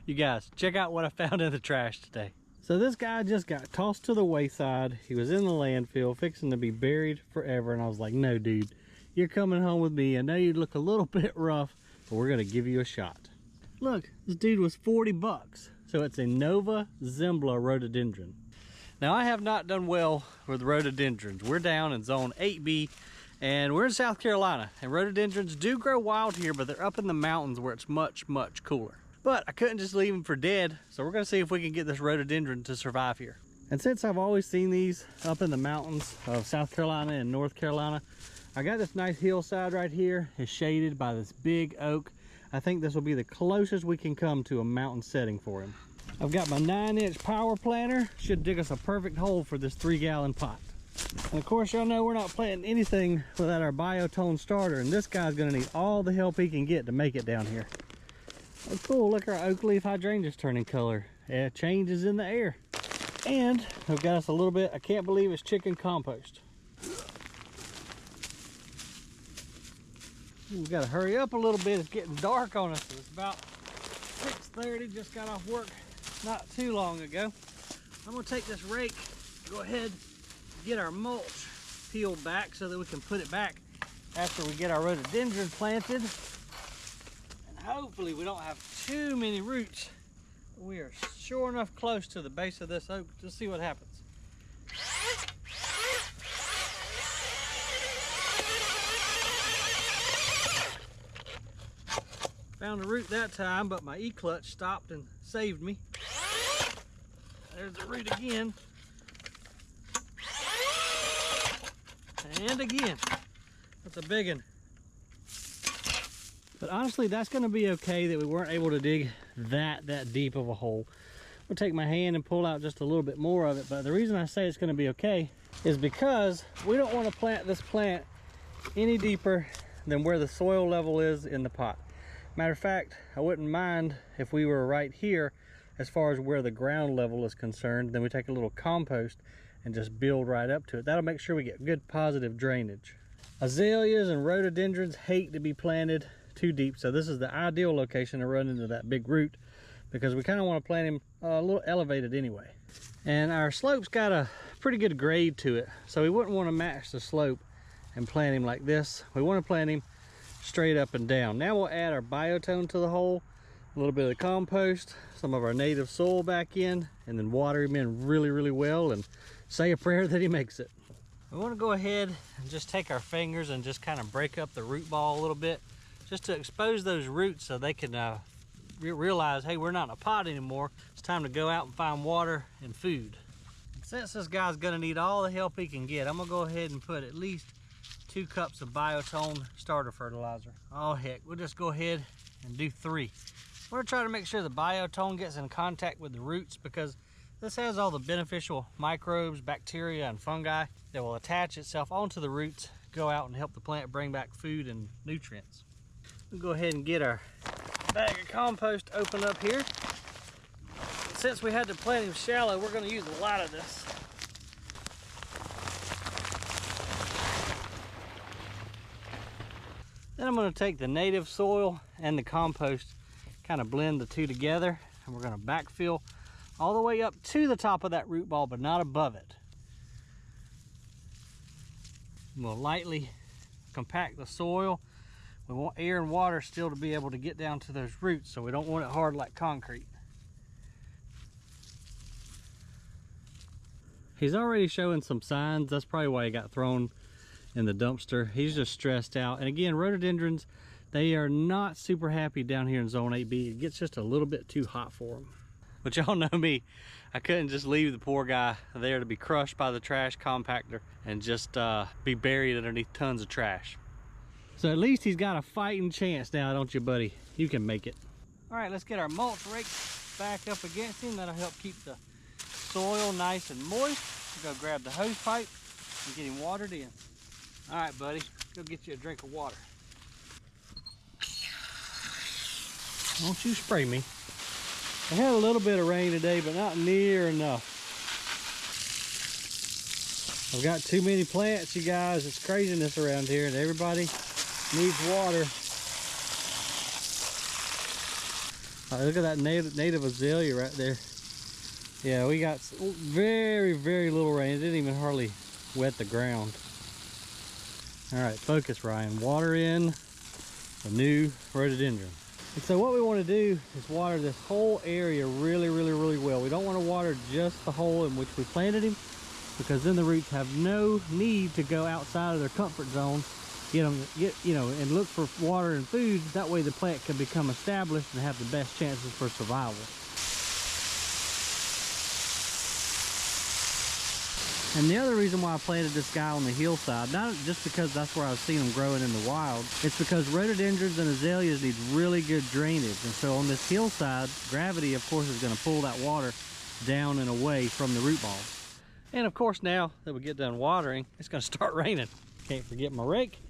You guys, check out what I found in the trash today. So this guy just got tossed to the wayside. He was in the landfill, fixing to be buried forever. And I was like, no, dude, you're coming home with me. I know you look a little bit rough, but we're gonna give you a shot. Look, this dude was 40 bucks. So it's a Nova Zembla rhododendron. Now I have not done well with rhododendrons. We're down in zone 8B and we're in South Carolina. And rhododendrons do grow wild here, but they're up in the mountains where it's much, much cooler. But I couldn't just leave them for dead. So we're gonna see if we can get this rhododendron to survive here. And since I've always seen these up in the mountains of South Carolina and North Carolina, I got this nice hillside right here. It's shaded by this big oak. I think this will be the closest we can come to a mountain setting for him. I've got my 9-inch power planter. Should dig us a perfect hole for this 3-gallon pot. And of course, y'all know we're not planting anything without our biotone starter, and this guy's gonna need all the help he can get to make it down here. Oh cool, look, our oak leaf hydrangea's turning color. Yeah, change is in the air. And I've got us a little bit, I can't believe it's chicken compost. We've got to hurry up a little bit. It's getting dark on us. It's about 6:30, just got off work not too long ago. I'm gonna take this rake, go ahead, get our mulch peeled back so that we can put it back after we get our rhododendron planted. And hopefully we don't have too many roots. We are sure enough close to the base of this oak. Just see what happens. Found a root that time, but my E-clutch stopped and saved me. There's the root again. And again. That's a big one. But honestly, that's gonna be okay that we weren't able to dig that deep of a hole. I'll take my hand and pull out just a little bit more of it, but the reason I say it's gonna be okay is because we don't want to plant this plant any deeper than where the soil level is in the pot. Matter of fact, I wouldn't mind if we were right here as far as where the ground level is concerned. Then we take a little compost and just build right up to it. That'll make sure we get good positive drainage. Azaleas and rhododendrons hate to be planted too deep, so this is the ideal location to run into that big root because we kind of want to plant him a little elevated anyway. And our slope's got a pretty good grade to it, so we wouldn't want to match the slope and plant him like this. We want to plant him straight up and down. Now we'll add our biotone to the hole, a little bit of the compost, some of our native soil back in, and then water him in really, really well and say a prayer that he makes it. We want to go ahead and just take our fingers and just kind of break up the root ball a little bit, just to expose those roots so they can realize, hey, we're not in a pot anymore. It's time to go out and find water and food. Since this guy's gonna need all the help he can get, I'm gonna go ahead and put at least 2 cups of biotone starter fertilizer. Oh heck, we'll just go ahead and do 3. We're gonna try to make sure the biotone gets in contact with the roots because this has all the beneficial microbes, bacteria, and fungi that will attach itself onto the roots, go out and help the plant bring back food and nutrients. We'll go ahead and get our bag of compost open up here. Since we had to plant him shallow, we're gonna use a lot of this. Then I'm going to take the native soil and the compost, kind of blend the two together, and we're going to backfill all the way up to the top of that root ball, but not above it. We'll lightly compact the soil. We want air and water still to be able to get down to those roots, so we don't want it hard like concrete. He's already showing some signs. That's probably why he got thrown in the dumpster. He's just stressed out. And again, rhododendrons, they are not super happy down here in zone 8B. It gets just a little bit too hot for them. But y'all know me, I couldn't just leave the poor guy there to be crushed by the trash compactor and just be buried underneath tons of trash. So at least he's got a fighting chance now, don't you, buddy? You can make it. All right, let's get our mulch rake back up against him. That'll help keep the soil nice and moist. We'll go grab the hose pipe and get him watered in. All right, buddy, go get you a drink of water. Don't you spray me. I had a little bit of rain today, but not near enough. I've got too many plants, you guys. It's craziness around here, and everybody needs water. Look at that native azalea right there. Yeah, we got very, very little rain. It didn't even hardly wet the ground. All right, focus, Ryan. Water in the new rhododendron. And so what we want to do is water this whole area really, really, really well. We don't want to water just the hole in which we planted him, because then the roots have no need to go outside of their comfort zone, and look for water and food. That way the plant can become established and have the best chances for survival. And the other reason why I planted this guy on the hillside, not just because that's where I've seen them growing in the wild, it's because rhododendrons and azaleas need really good drainage. And so on this hillside, gravity of course is going to pull that water down and away from the root balls. And of course now that we get done watering, it's going to start raining. Can't forget my rake.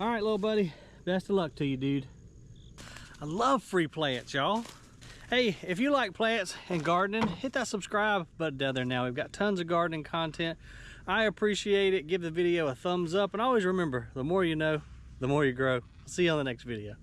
All right, little buddy, best of luck to you, dude. I love free plants, y'all. Hey, if you like plants and gardening, hit that subscribe button down there now. We've got tons of gardening content. I appreciate it. Give the video a thumbs up. And always remember, the more you know, the more you grow. See you on the next video.